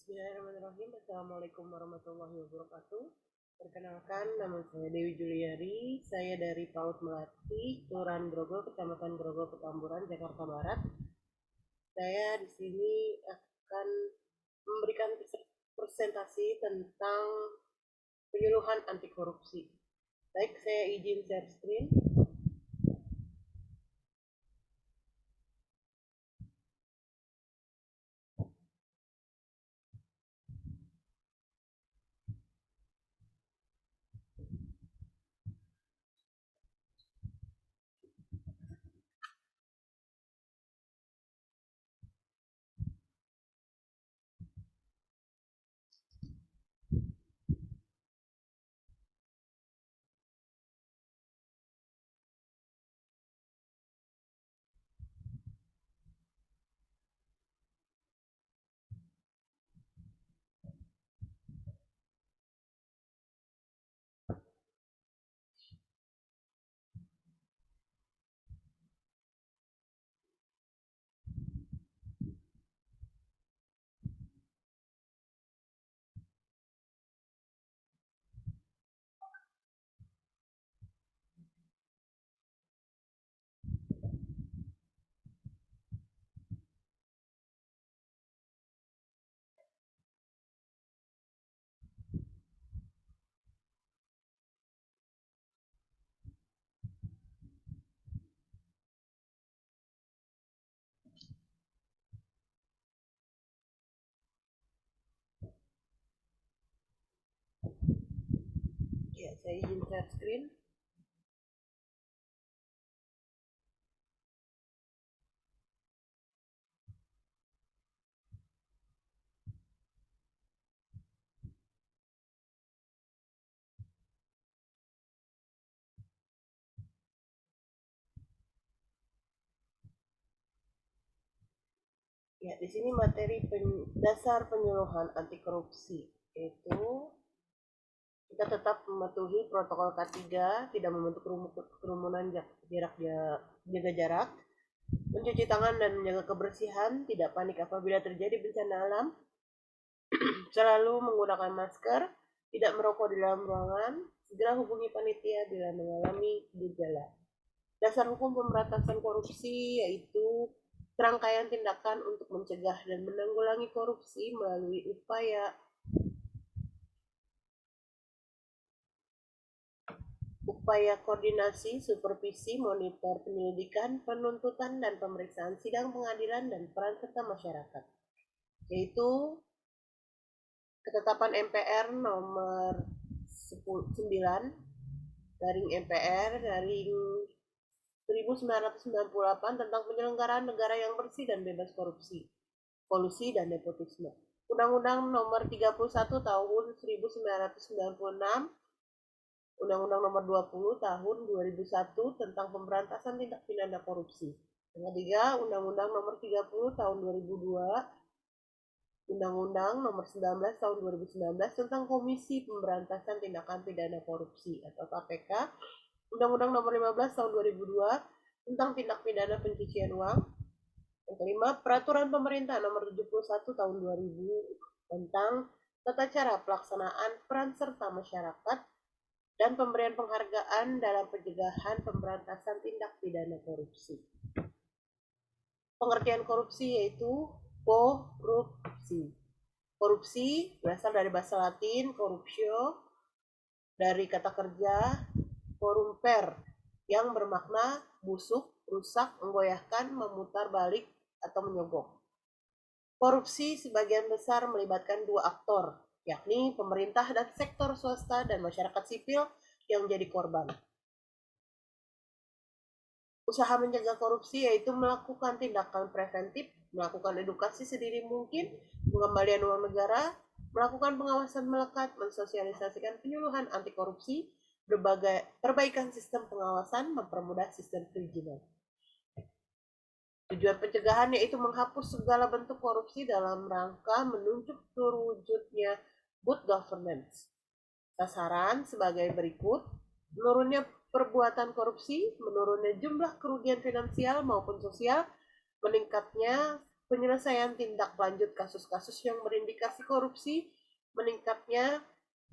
Bismillahirrahmanirrahim. Assalamualaikum warahmatullahi wabarakatuh. Perkenalkan, nama saya Dewi Juliari. Saya dari PAUD Melati, Kelurahan Grogol, Kecamatan Grogol, Petamburan, Jakarta Barat. Saya di sini akan memberikan presentasi tentang penyuluhan anti korupsi. Baik, saya izin share screen. Ya, saya izin share screen. Ya, di sini materi dasar penyuluhan anti korupsi, yaitu kita tetap mematuhi protokol K3, tidak membentuk kerumunan, jaga jarak, mencuci tangan dan menjaga kebersihan, tidak panik apabila terjadi bencana alam, selalu menggunakan masker, tidak merokok di dalam ruangan, segera hubungi panitia bila mengalami gejala. Dasar hukum pemberantasan korupsi yaitu serangkaian tindakan untuk mencegah dan menanggulangi korupsi melalui upaya koordinasi, supervisi, monitor penyelidikan, penuntutan, dan pemeriksaan sidang pengadilan dan peran serta masyarakat, yaitu ketetapan MPR nomor 9 garing MPR garing 1998 tentang penyelenggaraan negara yang bersih dan bebas korupsi, kolusi, dan nepotisme. Undang-Undang nomor 31 tahun 1996, Undang-Undang nomor 20 tahun 2001 tentang pemberantasan tindak pidana korupsi. Yang ketiga, Undang-Undang nomor 30 tahun 2002, Undang-Undang nomor 19 tahun 2019 tentang Komisi Pemberantasan Tindakan Pidana Korupsi atau KPK, Undang-Undang nomor 15 tahun 2002 tentang tindak pidana pencucian uang. Yang kelima, Peraturan Pemerintah nomor 71 tahun 2000 tentang tata cara pelaksanaan peran serta masyarakat dan pemberian penghargaan dalam pencegahan pemberantasan tindak pidana korupsi. Pengertian korupsi yaitu korupsi. Korupsi berasal dari bahasa Latin corruptio, dari kata kerja corrumper yang bermakna busuk, rusak, menggoyahkan, memutar balik, atau menyogok. Korupsi sebagian besar melibatkan dua aktor, yakni pemerintah dan sektor swasta dan masyarakat sipil yang menjadi korban. Usaha mencegah korupsi yaitu melakukan tindakan preventif, melakukan edukasi sedini mungkin, pengembalian uang negara, melakukan pengawasan melekat, mensosialisasikan penyuluhan anti korupsi, berbagai perbaikan sistem pengawasan, mempermudah sistem perizinan. Tujuan pencegahan yaitu menghapus segala bentuk korupsi dalam rangka menunjuk terwujudnya good governance. Sasaran sebagai berikut: menurunnya perbuatan korupsi, menurunnya jumlah kerugian finansial maupun sosial, meningkatnya penyelesaian tindak lanjut kasus-kasus yang berindikasi korupsi, meningkatnya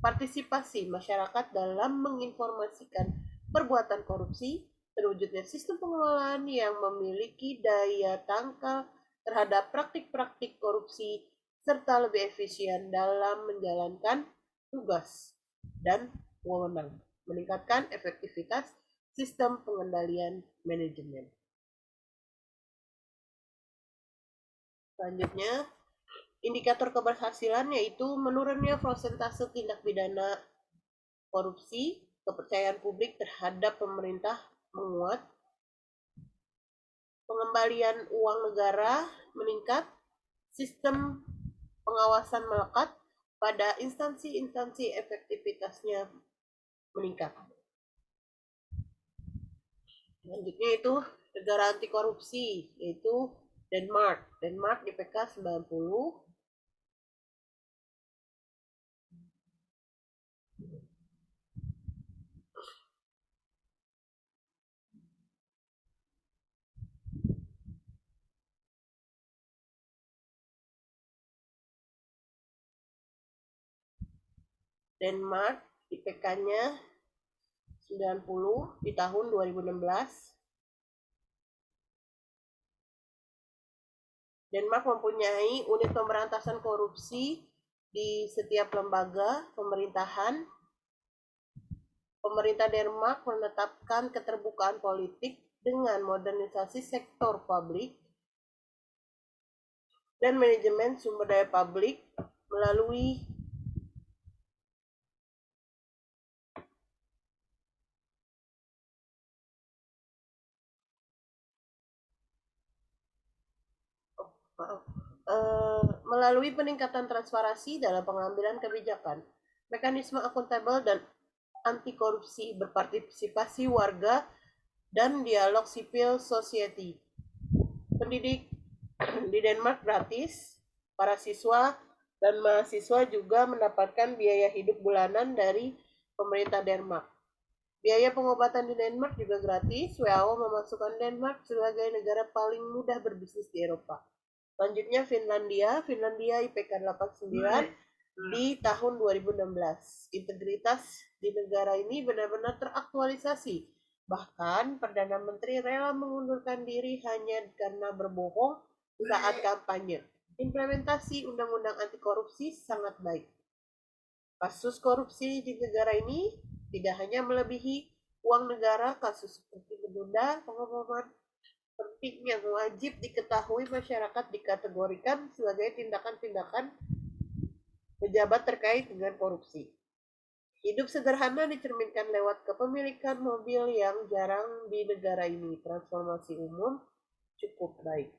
partisipasi masyarakat dalam menginformasikan perbuatan korupsi, terwujudnya sistem pengelolaan yang memiliki daya tangkal terhadap praktik-praktik korupsi, serta lebih efisien dalam menjalankan tugas dan wewenang, meningkatkan efektivitas sistem pengendalian manajemen. Selanjutnya, indikator keberhasilan yaitu menurunnya persentase tindak pidana korupsi, kepercayaan publik terhadap pemerintah menguat, pengembalian uang negara meningkat, sistem pengawasan melekat, pada instansi-instansi efektivitasnya meningkat. Selanjutnya itu negara anti korupsi, yaitu Denmark. Denmark IPK 90. Denmark IPK-nya 90 di tahun 2016. Denmark mempunyai unit pemberantasan korupsi di setiap lembaga pemerintahan. Pemerintah Denmark menetapkan keterbukaan politik dengan modernisasi sektor publik dan manajemen sumber daya publik melalui melalui peningkatan transparansi dalam pengambilan kebijakan, mekanisme akuntabel dan anti korupsi, berpartisipasi warga, dan dialog civil society. Pendidik di Denmark gratis, para siswa dan mahasiswa juga mendapatkan biaya hidup bulanan dari pemerintah Denmark. Biaya pengobatan di Denmark juga gratis. WHO memasukkan Denmark sebagai negara paling mudah berbisnis di Eropa. Selanjutnya Finlandia. Finlandia IPK 89 di tahun 2016. Integritas di negara ini benar-benar teraktualisasi. Bahkan Perdana Menteri rela mengundurkan diri hanya karena berbohong saat kampanye. Implementasi undang-undang anti korupsi sangat baik. Kasus korupsi di negara ini tidak hanya melebihi uang negara, kasus seperti menunda pengumuman penting yang wajib diketahui masyarakat dikategorikan sebagai tindakan-tindakan pejabat terkait dengan korupsi. Hidup sederhana dicerminkan lewat kepemilikan mobil yang jarang di negara ini. Transformasi umum cukup baik.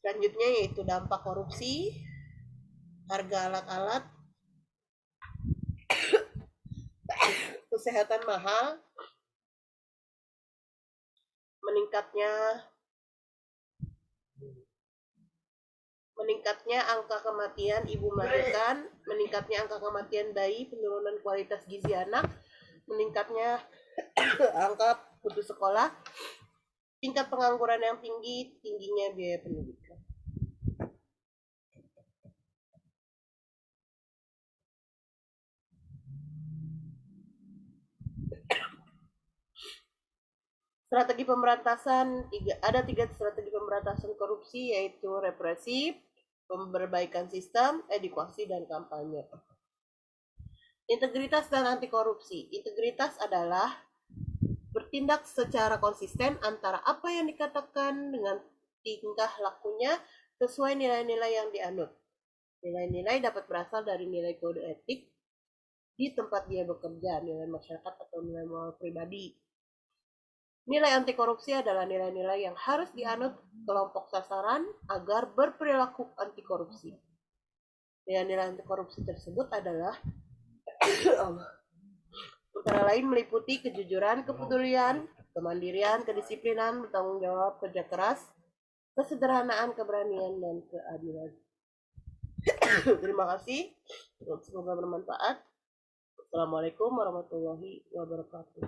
Selanjutnya yaitu dampak korupsi, harga alat-alat, kesehatan mahal, meningkatnya angka kematian ibu melahirkan, meningkatnya angka kematian bayi, penurunan kualitas gizi anak, meningkatnya angka putus sekolah, tingkat pengangguran yang tinggi, tingginya biaya pendidikan. Strategi pemberantasan, ada tiga strategi pemberantasan korupsi, yaitu represif, perbaikan sistem, edukasi, dan kampanye. Integritas dan anti korupsi. Integritas adalah bertindak secara konsisten antara apa yang dikatakan dengan tingkah lakunya sesuai nilai-nilai yang dianut. Nilai-nilai dapat berasal dari nilai kode etik di tempat dia bekerja, nilai masyarakat atau nilai moral pribadi. Nilai anti korupsi adalah nilai-nilai yang harus dianut kelompok sasaran agar berperilaku anti korupsi. Nilai-nilai anti korupsi tersebut adalah antara lain meliputi kejujuran, kepedulian, kemandirian, kedisiplinan, bertanggung jawab, kerja keras, kesederhanaan, keberanian, dan keadilan. Terima kasih. Semoga bermanfaat. Assalamualaikum warahmatullahi wabarakatuh.